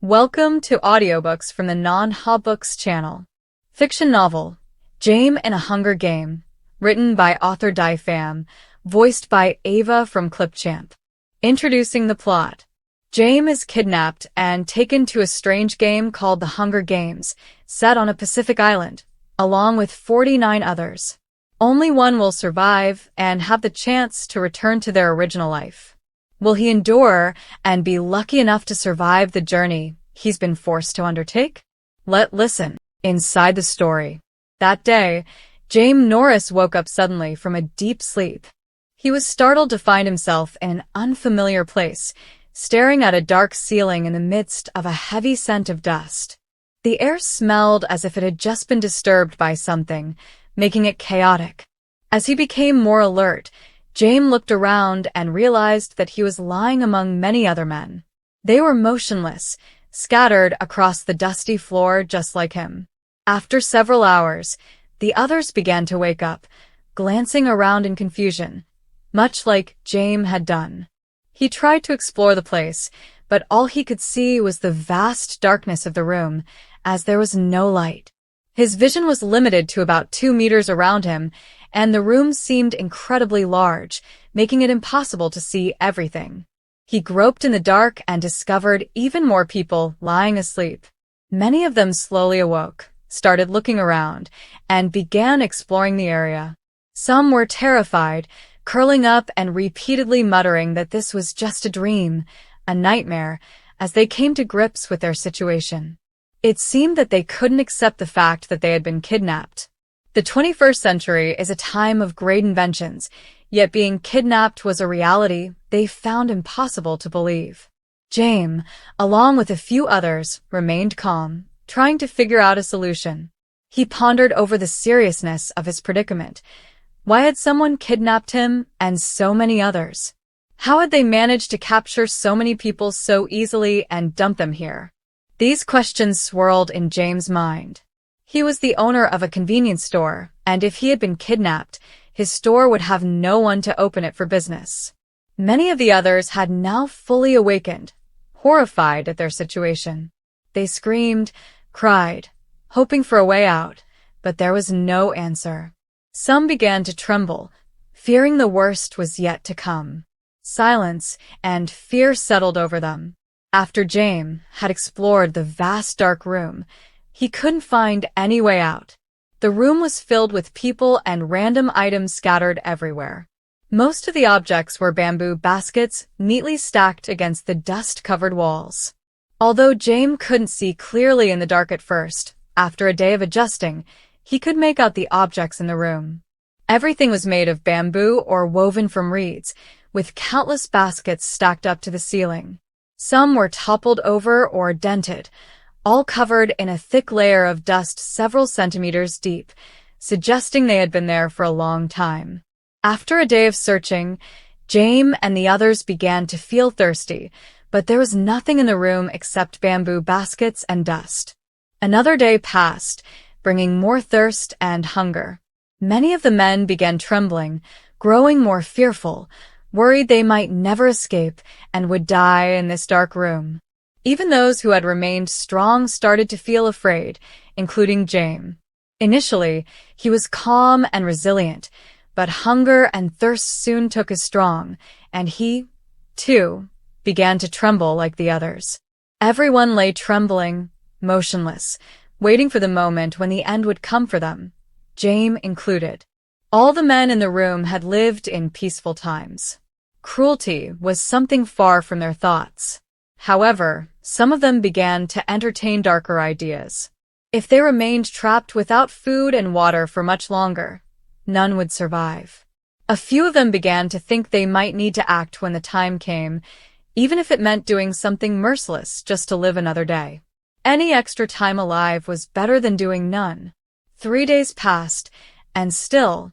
Welcome to Audiobooks from the Non-Hobooks channel. Fiction novel, Jame in a Hunger Game, written by author Di Pham, voiced by Ava from Clipchamp. Introducing the plot. Jame is kidnapped and taken to a strange game called the Hunger Games, set on a Pacific island, along with 49 others. Only one will survive and have the chance to return to their original life. Will he endure and be lucky enough to survive the journey he's been forced to undertake? Let's listen inside the story. That day, Jame Norris woke up suddenly from a deep sleep. He was startled to find himself in an unfamiliar place, staring at a dark ceiling in the midst of a heavy scent of dust. The air smelled as if it had just been disturbed by something, making it chaotic. As he became more alert, Jame looked around and realized that he was lying among many other men. They were motionless, scattered across the dusty floor just like him. After several hours, the others began to wake up, glancing around in confusion, much like Jame had done. He tried to explore the place, but all he could see was the vast darkness of the room, as there was no light. His vision was limited to about 2 meters around him, and the room seemed incredibly large, making it impossible to see everything. He groped in the dark and discovered even more people lying asleep. Many of them slowly awoke, started looking around, and began exploring the area. Some were terrified, curling up and repeatedly muttering that this was just a dream, a nightmare, as they came to grips with their situation. It seemed that they couldn't accept the fact that they had been kidnapped. The 21st century is a time of great inventions, yet being kidnapped was a reality they found impossible to believe. Jame, along with a few others, remained calm, trying to figure out a solution. He pondered over the seriousness of his predicament. Why had someone kidnapped him and so many others? How had they managed to capture so many people so easily and dump them here? These questions swirled in Jame's mind. He was the owner of a convenience store, and if he had been kidnapped, his store would have no one to open it for business. Many of the others had now fully awakened, horrified at their situation. They screamed, cried, hoping for a way out, but there was no answer. Some began to tremble, fearing the worst was yet to come. Silence and fear settled over them. After Jame had explored the vast dark room, he couldn't find any way out. The room was filled with people and random items scattered everywhere. Most of the objects were bamboo baskets neatly stacked against the dust-covered walls. Although Jame couldn't see clearly in the dark at first, after a day of adjusting, he could make out the objects in the room. Everything was made of bamboo or woven from reeds, with countless baskets stacked up to the ceiling. Some were toppled over or dented, all covered in a thick layer of dust several centimeters deep, suggesting they had been there for a long time. After a day of searching, Jame and the others began to feel thirsty, but there was nothing in the room except bamboo baskets and dust. Another day passed, bringing more thirst and hunger. Many of the men began trembling, growing more fearful, worried they might never escape and would die in this dark room. Even those who had remained strong started to feel afraid, including Jame. Initially, he was calm and resilient, but hunger and thirst soon took his strong, and he, too, began to tremble like the others. Everyone lay trembling, motionless, waiting for the moment when the end would come for them, Jame included. All the men in the room had lived in peaceful times. Cruelty was something far from their thoughts. However, some of them began to entertain darker ideas. If they remained trapped without food and water for much longer, none would survive. A few of them began to think they might need to act when the time came, even if it meant doing something merciless just to live another day. Any extra time alive was better than doing none. 3 days passed, and still,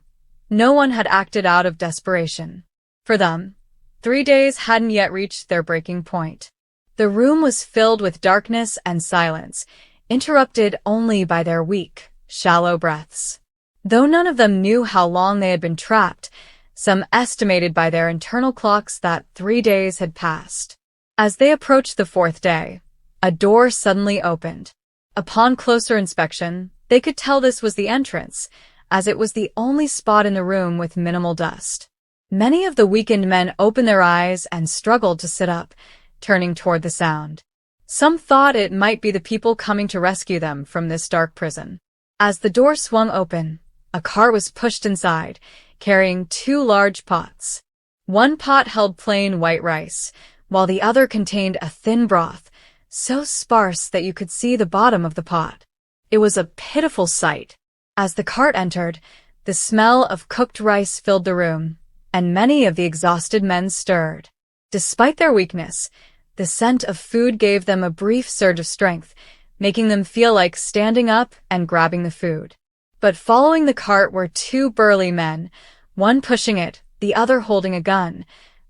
no one had acted out of desperation. For them, 3 days hadn't yet reached their breaking point. The room was filled with darkness and silence, interrupted only by their weak, shallow breaths. Though none of them knew how long they had been trapped, some estimated by their internal clocks that 3 days had passed. As they approached the 4th day, a door suddenly opened. Upon closer inspection, they could tell this was the entrance, as it was the only spot in the room with minimal dust. Many of the weakened men opened their eyes and struggled to sit up, turning toward the sound. Some thought it might be the people coming to rescue them from this dark prison. As the door swung open, a cart was pushed inside, carrying 2 large pots. One pot held plain white rice, while the other contained a thin broth, so sparse that you could see the bottom of the pot. It was a pitiful sight. As the cart entered, the smell of cooked rice filled the room, and many of the exhausted men stirred. Despite their weakness, the scent of food gave them a brief surge of strength, making them feel like standing up and grabbing the food. But following the cart were 2 burly men, one pushing it, the other holding a gun,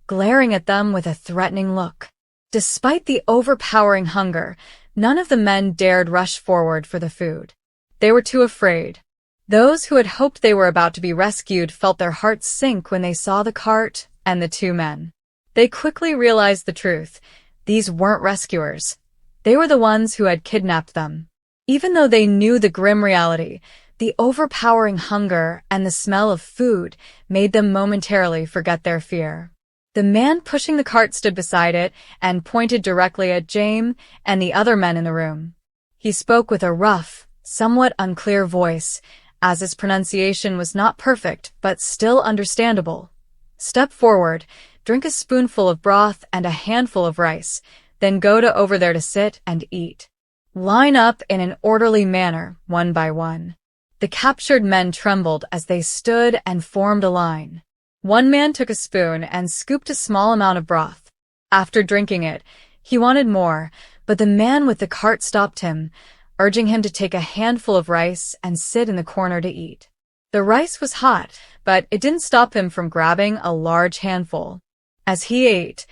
glaring at them with a threatening look. Despite the overpowering hunger, none of the men dared rush forward for the food. They were too afraid. Those who had hoped they were about to be rescued felt their hearts sink when they saw the cart and the 2 men. They quickly realized the truth. These weren't rescuers. They were the ones who had kidnapped them. Even though they knew the grim reality, the overpowering hunger and the smell of food made them momentarily forget their fear. The man pushing the cart stood beside it and pointed directly at Jame and the other men in the room. He spoke with a rough, somewhat unclear voice, as his pronunciation was not perfect but still understandable. Step forward, drink a spoonful of broth and a handful of rice, then go over there to sit and eat. Line up in an orderly manner, one by one. The captured men trembled as they stood and formed a line. One man took a spoon and scooped a small amount of broth. After drinking it, he wanted more, but the man with the cart stopped him, urging him to take a handful of rice and sit in the corner to eat. The rice was hot, but it didn't stop him from grabbing a large handful. As he ate,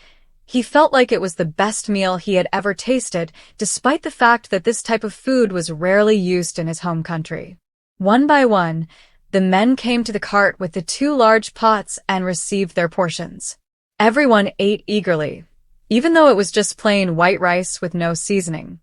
he felt like it was the best meal he had ever tasted, despite the fact that this type of food was rarely used in his home country. One by one, the men came to the cart with the 2 large pots and received their portions. Everyone ate eagerly, even though it was just plain white rice with no seasoning.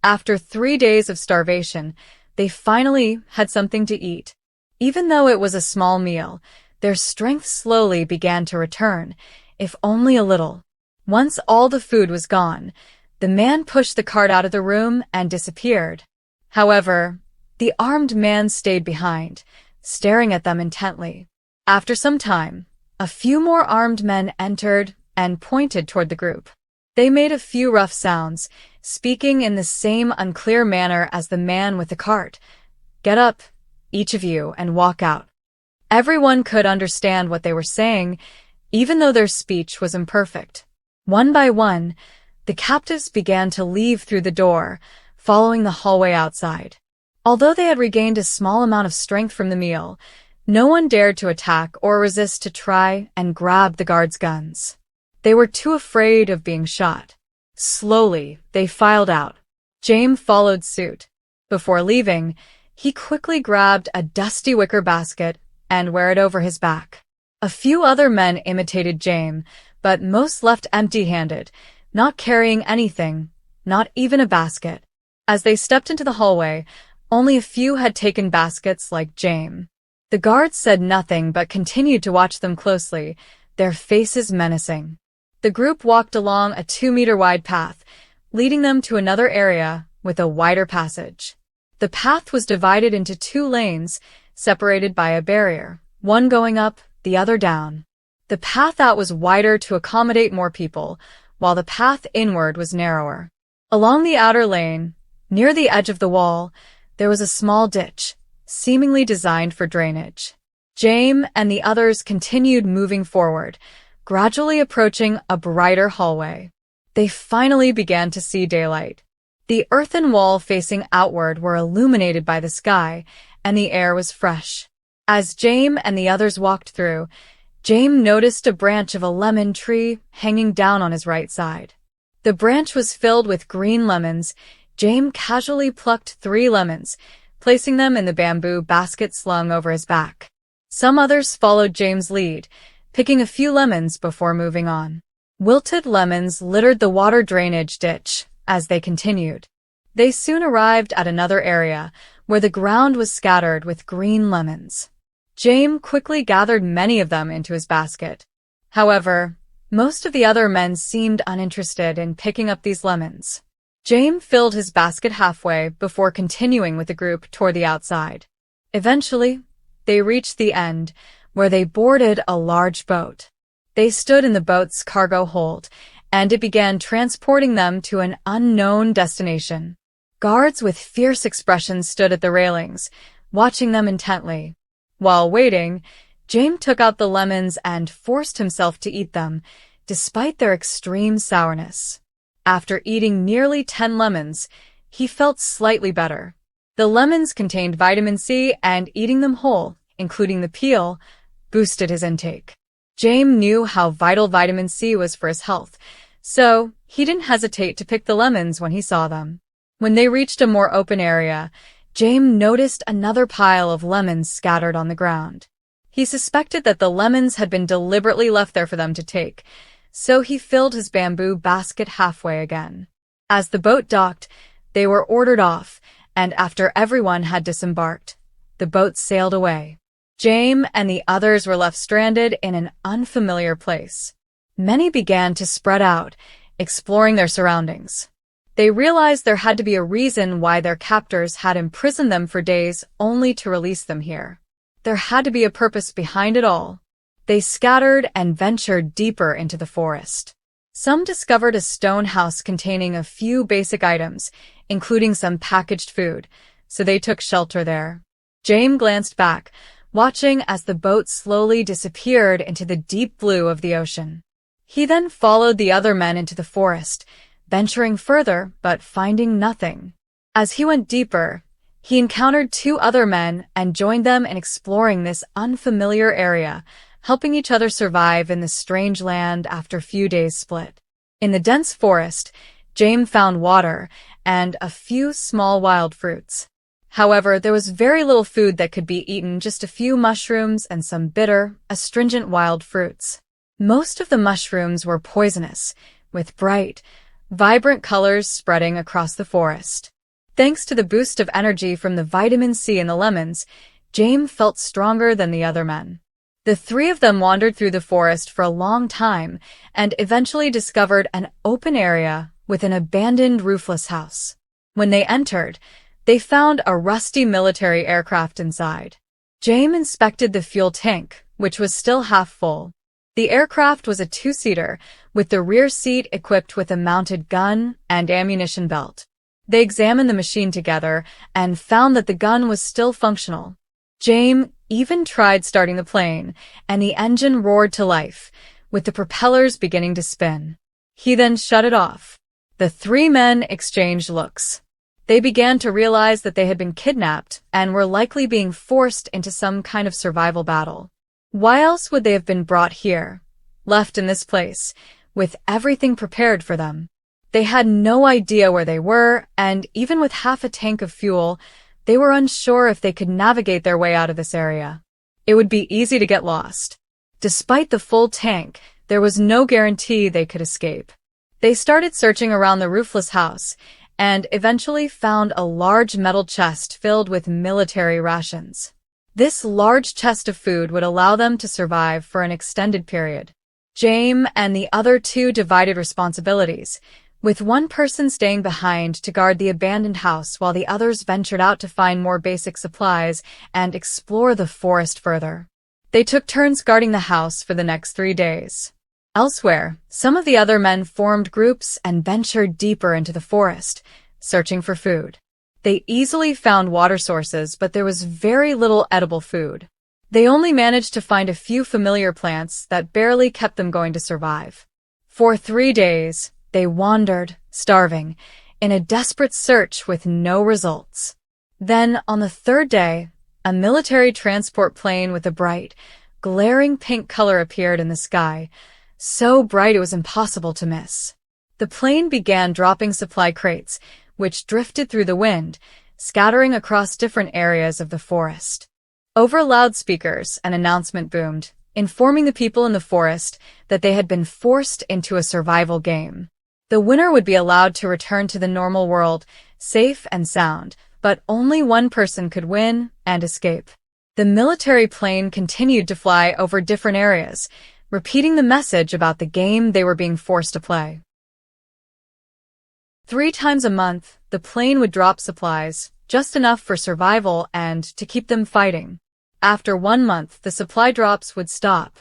After 3 days of starvation, they finally had something to eat. Even though it was a small meal, their strength slowly began to return, if only a little. Once all the food was gone, the man pushed the cart out of the room and disappeared. However, the armed man stayed behind, staring at them intently. After some time, a few more armed men entered and pointed toward the group. They made a few rough sounds, speaking in the same unclear manner as the man with the cart. "Get up, each of you, and walk out." Everyone could understand what they were saying, even though their speech was imperfect. One by one, the captives began to leave through the door, following the hallway outside. Although they had regained a small amount of strength from the meal, no one dared to attack or resist to try and grab the guards' guns. They were too afraid of being shot. Slowly, they filed out. Jame followed suit. Before leaving, he quickly grabbed a dusty wicker basket and wore it over his back. A few other men imitated Jame, but most left empty-handed, not carrying anything, not even a basket. As they stepped into the hallway, only a few had taken baskets like Jame. The guards said nothing but continued to watch them closely, their faces menacing. The group walked along a 2-meter-wide path, leading them to another area with a wider passage. The path was divided into 2 lanes, separated by a barrier, one going up, the other down. The path out was wider to accommodate more people, while the path inward was narrower. Along the outer lane, near the edge of the wall, there was a small ditch, seemingly designed for drainage. Jame and the others continued moving forward, gradually approaching a brighter hallway. They finally began to see daylight. The earthen wall facing outward were illuminated by the sky, and the air was fresh. As Jame and the others walked through, Jame noticed a branch of a lemon tree hanging down on his right side. The branch was filled with green lemons. Jame casually plucked 3 lemons, placing them in the bamboo basket slung over his back. Some others followed Jame's lead, picking a few lemons before moving on. Wilted lemons littered the water drainage ditch, as they continued. They soon arrived at another area, where the ground was scattered with green lemons. Jame quickly gathered many of them into his basket. However, most of the other men seemed uninterested in picking up these lemons. Jame filled his basket halfway before continuing with the group toward the outside. Eventually, they reached the end, where they boarded a large boat. They stood in the boat's cargo hold, and it began transporting them to an unknown destination. Guards with fierce expressions stood at the railings, watching them intently. While waiting, Jame took out the lemons and forced himself to eat them, despite their extreme sourness. After eating nearly 10 lemons, he felt slightly better. The lemons contained vitamin C, and eating them whole, including the peel, boosted his intake. Jame knew how vital vitamin C was for his health, so he didn't hesitate to pick the lemons when he saw them. When they reached a more open area, Jame noticed another pile of lemons scattered on the ground. He suspected that the lemons had been deliberately left there for them to take, so he filled his bamboo basket halfway again. As the boat docked, they were ordered off, and after everyone had disembarked, the boat sailed away. Jame and the others were left stranded in an unfamiliar place. Many began to spread out, exploring their surroundings. They realized there had to be a reason why their captors had imprisoned them for days only to release them here. There had to be a purpose behind it all. They scattered and ventured deeper into the forest. Some discovered a stone house containing a few basic items, including some packaged food, so they took shelter there. Jame glanced back, watching as the boat slowly disappeared into the deep blue of the ocean. He then followed the other men into the forest, venturing further but finding nothing. As he went deeper, he encountered 2 other men and joined them in exploring this unfamiliar area, helping each other survive in this strange land after a few days' split. In the dense forest, Jame found water and a few small wild fruits. However, there was very little food that could be eaten, just a few mushrooms and some bitter, astringent wild fruits. Most of the mushrooms were poisonous, with bright, vibrant colors spreading across the forest. Thanks to the boost of energy from the vitamin C in the lemons, Jame felt stronger than the other men. The 3 of them wandered through the forest for a long time and eventually discovered an open area with an abandoned roofless house. When they entered, they found a rusty military aircraft inside. Jame inspected the fuel tank, which was still half full. The aircraft was a 2-seater, with the rear seat equipped with a mounted gun and ammunition belt. They examined the machine together and found that the gun was still functional. Jame even tried starting the plane, and the engine roared to life, with the propellers beginning to spin. He then shut it off. The 3 men exchanged looks. They began to realize that they had been kidnapped and were likely being forced into some kind of survival battle. Why else would they have been brought here, left in this place, with everything prepared for them? They had no idea where they were, and even with half a tank of fuel, they were unsure if they could navigate their way out of this area. It would be easy to get lost. Despite the full tank, there was no guarantee they could escape. They started searching around the roofless house, and eventually found a large metal chest filled with military rations. This large chest of food would allow them to survive for an extended period. Jame and the other 2 divided responsibilities, with one person staying behind to guard the abandoned house while the others ventured out to find more basic supplies and explore the forest further. They took turns guarding the house for the next 3 days. Elsewhere, some of the other men formed groups and ventured deeper into the forest, searching for food. They easily found water sources, but there was very little edible food. They only managed to find a few familiar plants that barely kept them going to survive. For 3 days, they wandered, starving, in a desperate search with no results. Then, on the 3rd day, a military transport plane with a bright, glaring pink color appeared in the sky, so bright it was impossible to miss. The plane began dropping supply crates, which drifted through the wind, scattering across different areas of the forest. Over loudspeakers, an announcement boomed, informing the people in the forest that they had been forced into a survival game. The winner would be allowed to return to the normal world, safe and sound, but only one person could win and escape. The military plane continued to fly over different areas, repeating the message about the game they were being forced to play. 3 times a month, the plane would drop supplies, just enough for survival and to keep them fighting. After 1 month, the supply drops would stop.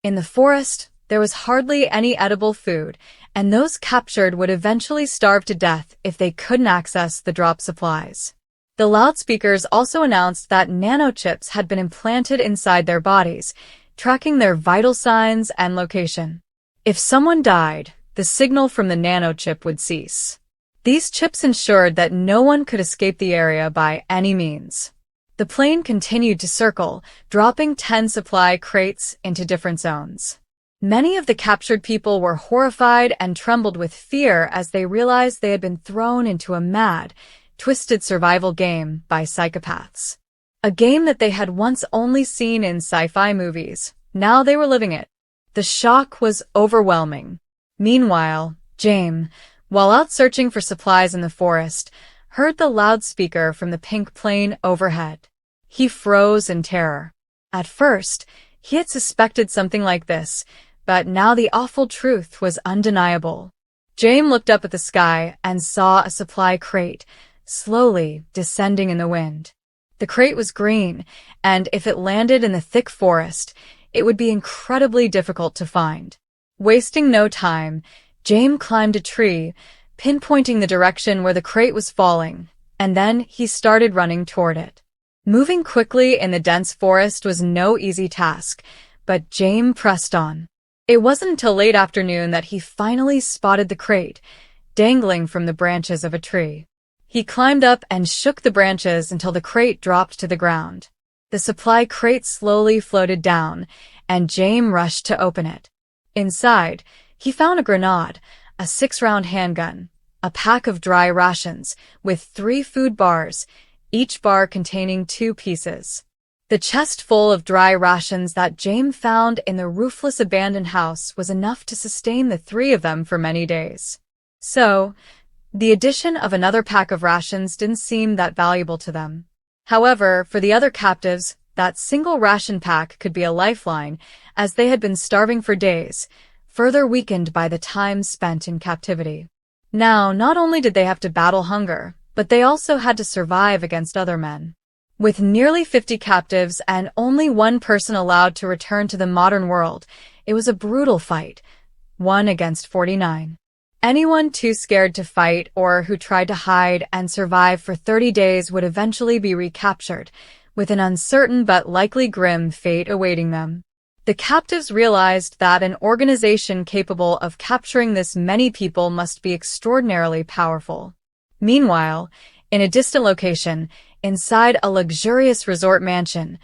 In the forest, there was hardly any edible food, and those captured would eventually starve to death if they couldn't access the drop supplies. The loudspeakers also announced that nanochips had been implanted inside their bodies, tracking their vital signs and location. If someone died, the signal from the nanochip would cease. These chips ensured that no one could escape the area by any means. The plane continued to circle, dropping 10 supply crates into different zones. Many of the captured people were horrified and trembled with fear as they realized they had been thrown into a mad, twisted survival game by psychopaths. A game that they had once only seen in sci-fi movies. Now they were living it. The shock was overwhelming. Meanwhile, Jame, while out searching for supplies in the forest, heard the loudspeaker from the pink plane overhead. He froze in terror. At first, he had suspected something like this, but now the awful truth was undeniable. Jame looked up at the sky and saw a supply crate, slowly descending in the wind. The crate was green, and if it landed in the thick forest, it would be incredibly difficult to find. Wasting no time, Jame climbed a tree, pinpointing the direction where the crate was falling, and then he started running toward it. Moving quickly in the dense forest was no easy task, but Jame pressed on. It wasn't until late afternoon that he finally spotted the crate, dangling from the branches of a tree. He climbed up and shook the branches until the crate dropped to the ground. The supply crate slowly floated down, and Jame rushed to open it. Inside, he found a grenade, a 6-round handgun, a pack of dry rations, with 3 food bars, each bar containing 2 pieces. The chest full of dry rations that Jame found in the roofless abandoned house was enough to sustain the 3 of them for many days. So, the addition of another pack of rations didn't seem that valuable to them. However, for the other captives, that single ration pack could be a lifeline, as they had been starving for days, further weakened by the time spent in captivity. Now, not only did they have to battle hunger, but they also had to survive against other men. With nearly 50 captives and only 1 person allowed to return to the modern world, it was a brutal fight, 1 against 49. Anyone too scared to fight or who tried to hide and survive for 30 days would eventually be recaptured, with an uncertain but likely grim fate awaiting them. The captives realized that an organization capable of capturing this many people must be extraordinarily powerful. Meanwhile, in a distant location, inside a luxurious resort mansion,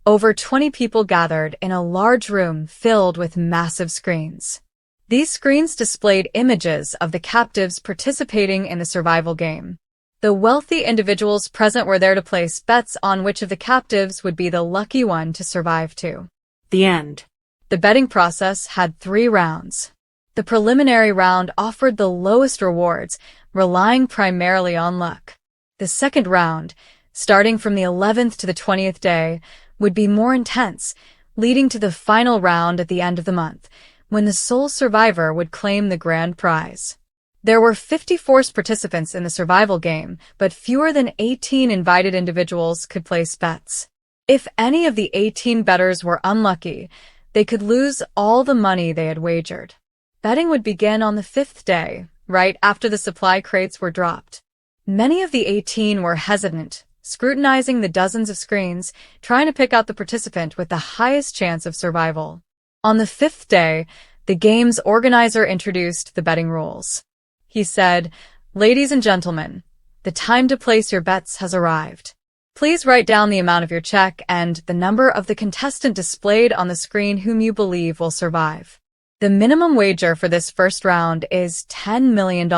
over 20 people gathered in a large room filled with massive screens. These screens displayed images of the captives participating in the survival game. The wealthy individuals present were there to place bets on which of the captives would be the lucky one to survive to the end. The betting process had 3 rounds. The preliminary round offered the lowest rewards, relying primarily on luck. The second round, starting from the 11th to the 20th day, would be more intense, leading to the final round at the end of the month, when the sole survivor would claim the grand prize. There were 50 forced participants in the survival game, but fewer than 18 invited individuals could place bets. If any of the 18 bettors were unlucky, they could lose all the money they had wagered. Betting would begin on the 5th day, right after the supply crates were dropped. Many of the 18 were hesitant, scrutinizing the dozens of screens, trying to pick out the participant with the highest chance of survival. On the 5th day, the game's organizer introduced the betting rules. He said, "Ladies and gentlemen, the time to place your bets has arrived. Please write down the amount of your check and the number of the contestant displayed on the screen whom you believe will survive. The minimum wager for this first round is $10 million.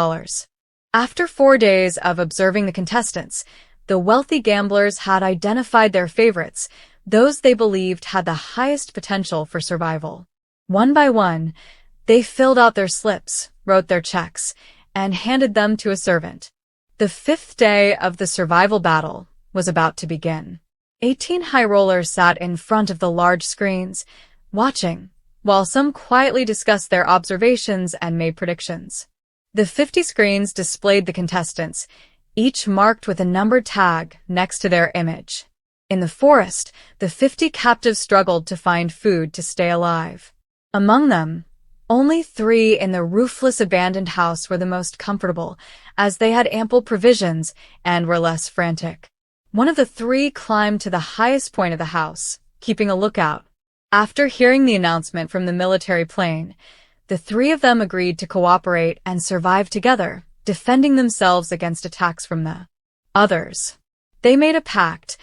After 4 days of observing the contestants, the wealthy gamblers had identified their favorites, those they believed had the highest potential for survival. One by one, they filled out their slips, wrote their checks, and handed them to a servant. The fifth day of the survival battle was about to begin. 18 high rollers sat in front of the large screens, watching, while some quietly discussed their observations and made predictions. The 50 screens displayed the contestants, each marked with a numbered tag next to their image. In the forest, the 50 captives struggled to find food to stay alive. Among them, only 3 in the roofless abandoned house were the most comfortable, as they had ample provisions and were less frantic. One of the 3 climbed to the highest point of the house, keeping a lookout. After hearing the announcement from the military plane, the 3 of them agreed to cooperate and survive together, defending themselves against attacks from the others. They made a pact.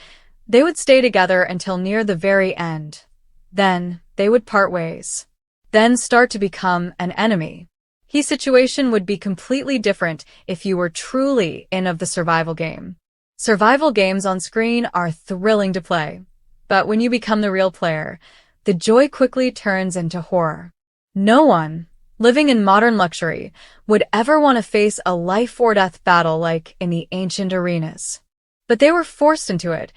They would stay together until near the very end. Then, they would part ways. Then start to become an enemy. The situation would be completely different if you were truly in of the survival game. Survival games on screen are thrilling to play, but when you become the real player, the joy quickly turns into horror. No one, living in modern luxury, would ever want to face a life-or-death battle like in the ancient arenas. But they were forced into it,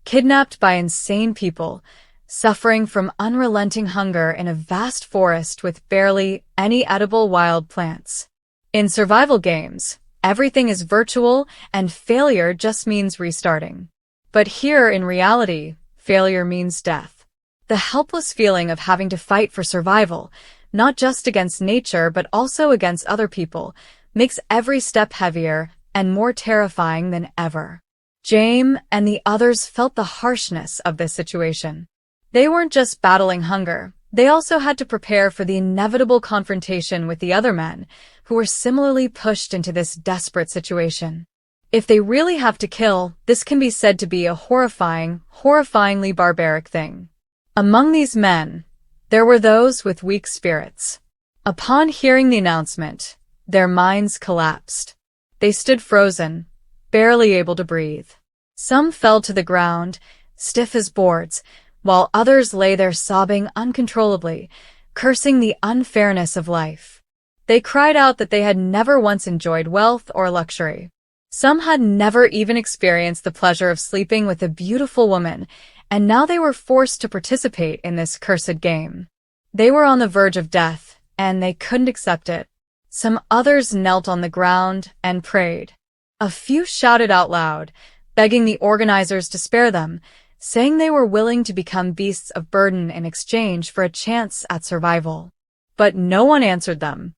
kidnapped by insane people, suffering from unrelenting hunger in a vast forest with barely any edible wild plants. In survival games, everything is virtual and failure just means restarting. But here in reality, failure means death. The helpless feeling of having to fight for survival, not just against nature but also against other people, makes every step heavier and more terrifying than ever. Jame and the others felt the harshness of this situation. They weren't just battling hunger, they also had to prepare for the inevitable confrontation with the other men, who were similarly pushed into this desperate situation. If they really have to kill, this can be said to be a horrifyingly barbaric thing. Among these men, there were those with weak spirits. Upon hearing the announcement, their minds collapsed. They stood frozen, barely able to breathe. Some fell to the ground, stiff as boards, while others lay there sobbing uncontrollably, cursing the unfairness of life. They cried out that they had never once enjoyed wealth or luxury. Some had never even experienced the pleasure of sleeping with a beautiful woman, and now they were forced to participate in this cursed game. They were on the verge of death, and they couldn't accept it. Some others knelt on the ground and prayed. A few shouted out loud, begging the organizers to spare them, saying they were willing to become beasts of burden in exchange for a chance at survival. But no one answered them.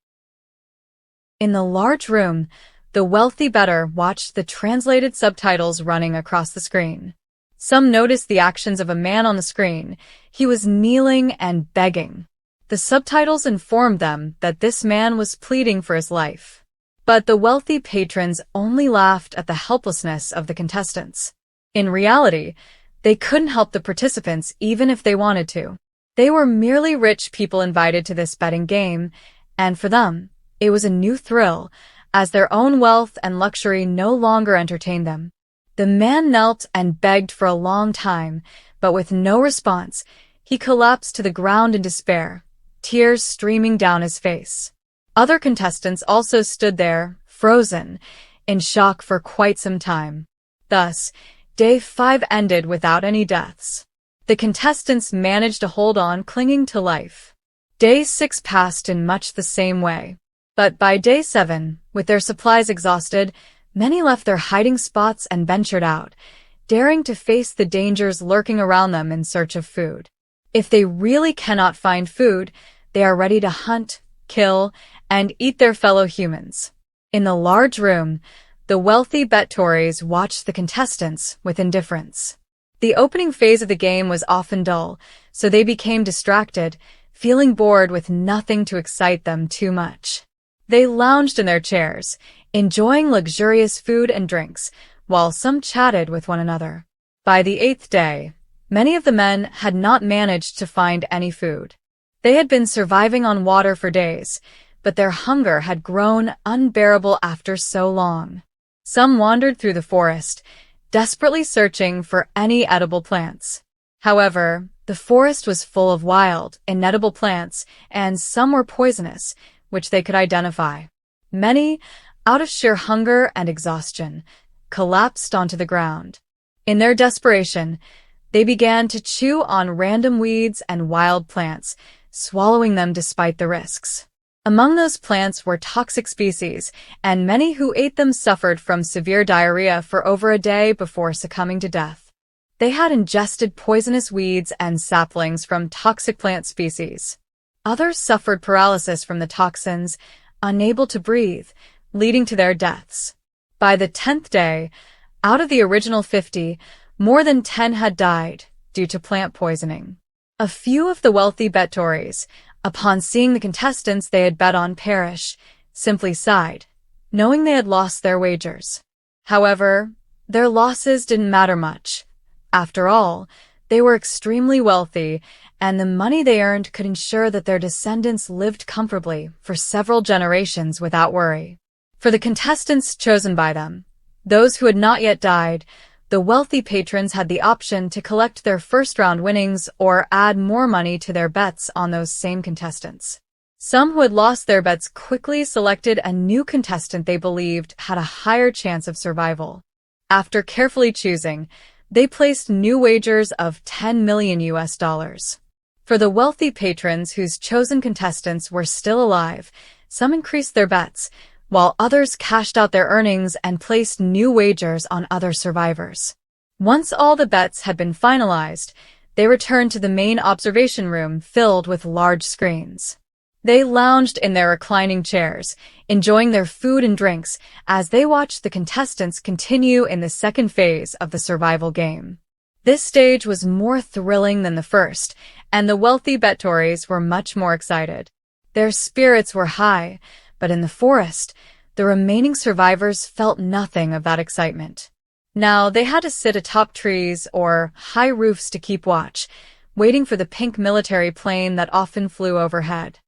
In the large room, the wealthy bettor watched the translated subtitles running across the screen. Some noticed the actions of a man on the screen. He was kneeling and begging. The subtitles informed them that this man was pleading for his life. But the wealthy patrons only laughed at the helplessness of the contestants. In reality, they couldn't help the participants even if they wanted to. They were merely rich people invited to this betting game, and for them, it was a new thrill, as their own wealth and luxury no longer entertained them. The man knelt and begged for a long time, but with no response, he collapsed to the ground in despair, tears streaming down his face. Other contestants also stood there, frozen, in shock for quite some time. Thus, Day 5 ended without any deaths. The contestants managed to hold on, clinging to life. Day 6 passed in much the same way. But by Day 7, with their supplies exhausted, many left their hiding spots and ventured out, daring to face the dangers lurking around them in search of food. If they really cannot find food, they are ready to hunt, kill, and eat their fellow humans. In the large room, the wealthy bettors watched the contestants with indifference. The opening phase of the game was often dull, so they became distracted, feeling bored with nothing to excite them too much. They lounged in their chairs, enjoying luxurious food and drinks, while some chatted with one another. By the 8th day, many of the men had not managed to find any food. They had been surviving on water for days, but their hunger had grown unbearable after so long. Some wandered through the forest, desperately searching for any edible plants. However, the forest was full of wild, inedible plants, and some were poisonous, which they could identify. Many, out of sheer hunger and exhaustion, collapsed onto the ground. In their desperation, they began to chew on random weeds and wild plants, swallowing them despite the risks. Among those plants were toxic species, and many who ate them suffered from severe diarrhea for over a day before succumbing to death. They had ingested poisonous weeds and saplings from toxic plant species. Others suffered paralysis from the toxins, unable to breathe, leading to their deaths. By the 10th day, out of the original 50, more than 10 had died due to plant poisoning. A few of the wealthy bettories, upon seeing the contestants they had bet on perish, simply sighed, knowing they had lost their wagers. However, their losses didn't matter much. After all, they were extremely wealthy, and the money they earned could ensure that their descendants lived comfortably for several generations without worry. For the contestants chosen by them, those who had not yet died, the wealthy patrons had the option to collect their first-round winnings or add more money to their bets on those same contestants. Some who had lost their bets quickly selected a new contestant they believed had a higher chance of survival. After carefully choosing, they placed new wagers of $10 million. For the wealthy patrons whose chosen contestants were still alive, some increased their bets, while others cashed out their earnings and placed new wagers on other survivors. Once all the bets had been finalized, they returned to the main observation room filled with large screens. They lounged in their reclining chairs, enjoying their food and drinks as they watched the contestants continue in the second phase of the survival game. This stage was more thrilling than the first, and the wealthy bettories were much more excited. Their spirits were high, but in the forest, the remaining survivors felt nothing of that excitement. Now they had to sit atop trees or high roofs to keep watch, waiting for the pink military plane that often flew overhead.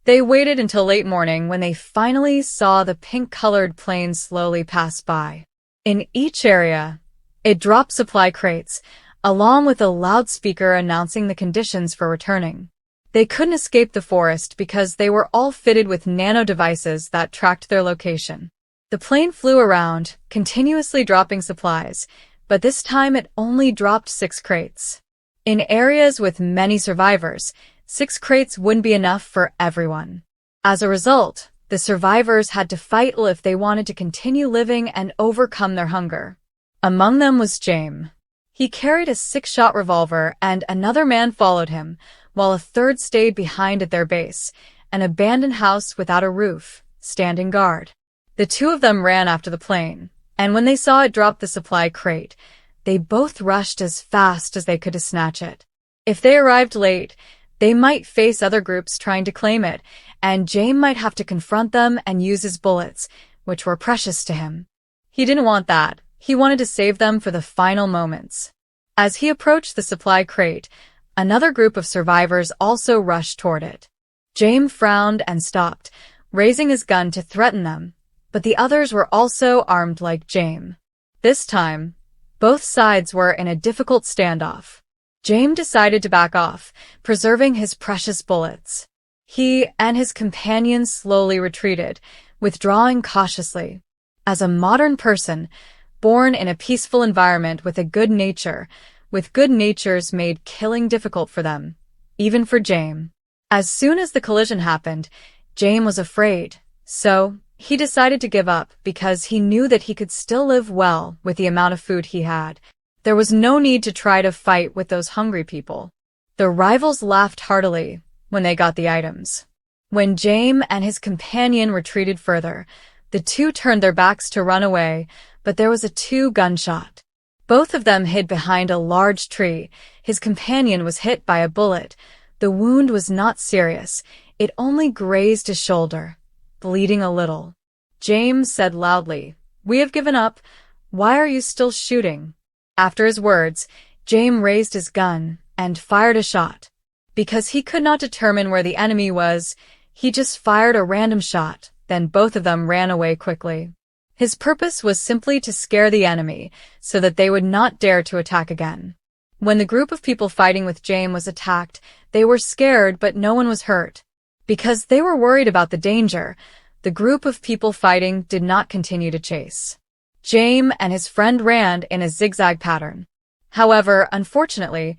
They waited until late morning when they finally saw the pink-colored plane slowly pass by. In each area, it dropped supply crates, along with a loudspeaker announcing the conditions for returning. They couldn't escape the forest because they were all fitted with nano devices that tracked their location. The plane flew around, continuously dropping supplies, but this time it only dropped 6 crates. In areas with many survivors, 6 crates wouldn't be enough for everyone. As a result, the survivors had to fight if they wanted to continue living and overcome their hunger. Among them was Jame. He carried a 6-shot revolver and another man followed him, while a third stayed behind at their base, an abandoned house without a roof, standing guard. The two of them ran after the plane, and when they saw it drop the supply crate, they both rushed as fast as they could to snatch it. If they arrived late, they might face other groups trying to claim it, and Jame might have to confront them and use his bullets, which were precious to him. He didn't want that. He wanted to save them for the final moments. As he approached the supply crate, another group of survivors also rushed toward it. Jame frowned and stopped, raising his gun to threaten them, but the others were also armed like Jame. This time, both sides were in a difficult standoff. Jame decided to back off, preserving his precious bullets. He and his companions slowly retreated, withdrawing cautiously. As a modern person, born in a peaceful environment with good natures made killing difficult for them, even for Jame. As soon as the collision happened, Jame was afraid, so he decided to give up because he knew that he could still live well with the amount of food he had. There was no need to try to fight with those hungry people. The rivals laughed heartily when they got the items. When Jame and his companion retreated further, the two turned their backs to run away, but there was a 2-gunshot. Both of them hid behind a large tree. His companion was hit by a bullet. The wound was not serious. It only grazed his shoulder, bleeding a little. Jame said loudly, "We have given up. Why are you still shooting?" After his words, Jame raised his gun and fired a shot. Because he could not determine where the enemy was, he just fired a random shot, then both of them ran away quickly. His purpose was simply to scare the enemy, so that they would not dare to attack again. When the group of people fighting with Jame was attacked, they were scared but no one was hurt. Because they were worried about the danger, the group of people fighting did not continue to chase. Jame and his friend ran in a zigzag pattern. However, unfortunately,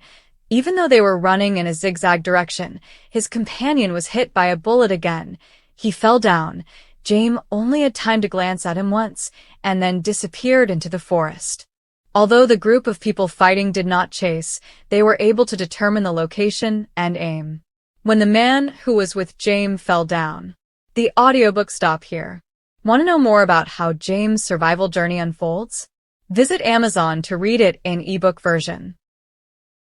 even though they were running in a zigzag direction, his companion was hit by a bullet again. He fell down. Jame only had time to glance at him once, and then disappeared into the forest. Although the group of people fighting did not chase, they were able to determine the location and aim. When the man who was with Jame fell down, the audiobook stopped here. Want to know more about how Jame's survival journey unfolds? Visit Amazon to read it in ebook version.